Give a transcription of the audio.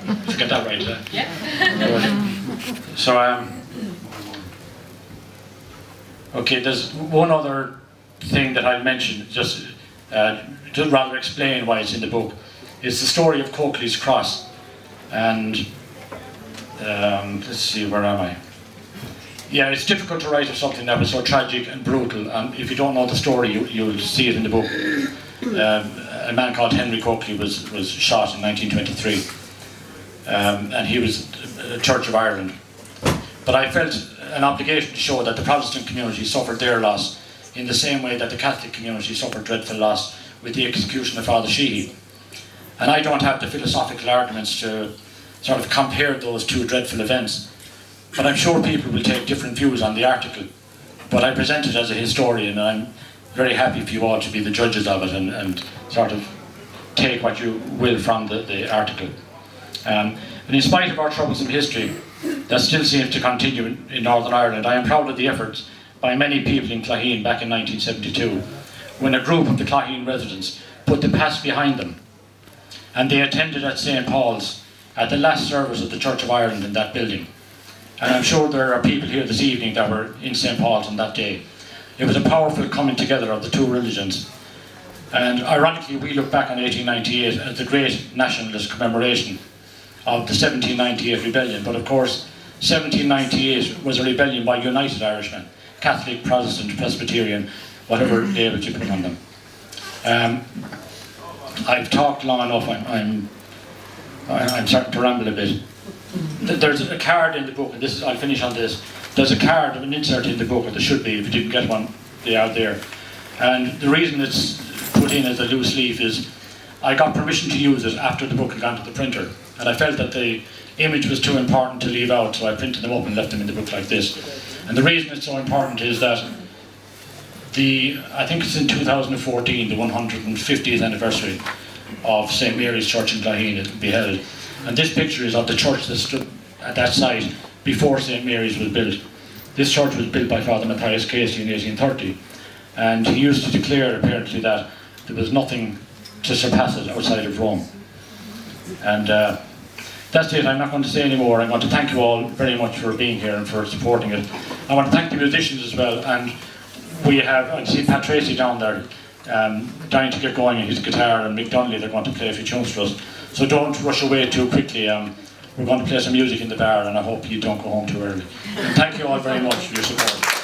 Did I get that right? Yeah. So, okay, there's one other thing that I'll mention, just to rather explain why it's in the book. It's the story of Coakley's Cross. And let's see, where am I? Yeah, it's difficult to write of something that was so tragic and brutal, and if you don't know the story, you'll see it in the book. A man called Henry Coakley was shot in 1923, and he was a Church of Ireland. But I felt an obligation to show that the Protestant community suffered their loss in the same way that the Catholic community suffered dreadful loss with the execution of Father Sheehy. And I don't have the philosophical arguments to sort of compare those two dreadful events, but I'm sure people will take different views on the article. But I present it as a historian, and I'm very happy for you all to be the judges of it and sort of take what you will from the article. And in spite of our troublesome history that still seems to continue in Northern Ireland, I am proud of the efforts by many people in Clogheen back in 1972, when a group of the Clogheen residents put the past behind them, and they attended at St. Paul's at the last service of the Church of Ireland in that building. And I'm sure there are people here this evening that were in St. Paul's on that day. It was a powerful coming together of the two religions. And ironically, we look back on 1898 as the great nationalist commemoration of the 1798 rebellion. But of course, 1798 was a rebellion by united Irishmen, Catholic, Protestant, Presbyterian, whatever labels you put on them. I've talked long enough. I'm starting to ramble a bit. There's a card in the book, and I'll finish on this. There's a card, an insert in the book, or there should be, if you didn't get one, they are there. And the reason it's put in as a loose leaf is I got permission to use it after the book had gone to the printer, and I felt that the image was too important to leave out, so I printed them up and left them in the book like this. And the reason it's so important is that I think it's in 2014, the 150th anniversary of St. Mary's Church in Clogheen, it will be held. And this picture is of the church that stood at that site before St. Mary's was built. This church was built by Father Matthias Casey in 1830. And he used to declare, apparently, that there was nothing to surpass it outside of Rome. And that's it. I'm not going to say any more. I want to thank you all very much for being here and for supporting it. I want to thank the musicians as well. And we have, I see Pat Tracy down there, dying to get going on his guitar, and Mick Donnelly, they're going to play a few tunes for us. So don't rush away too quickly. We're going to play some music in the bar, and I hope you don't go home too early. And thank you all very much for your support.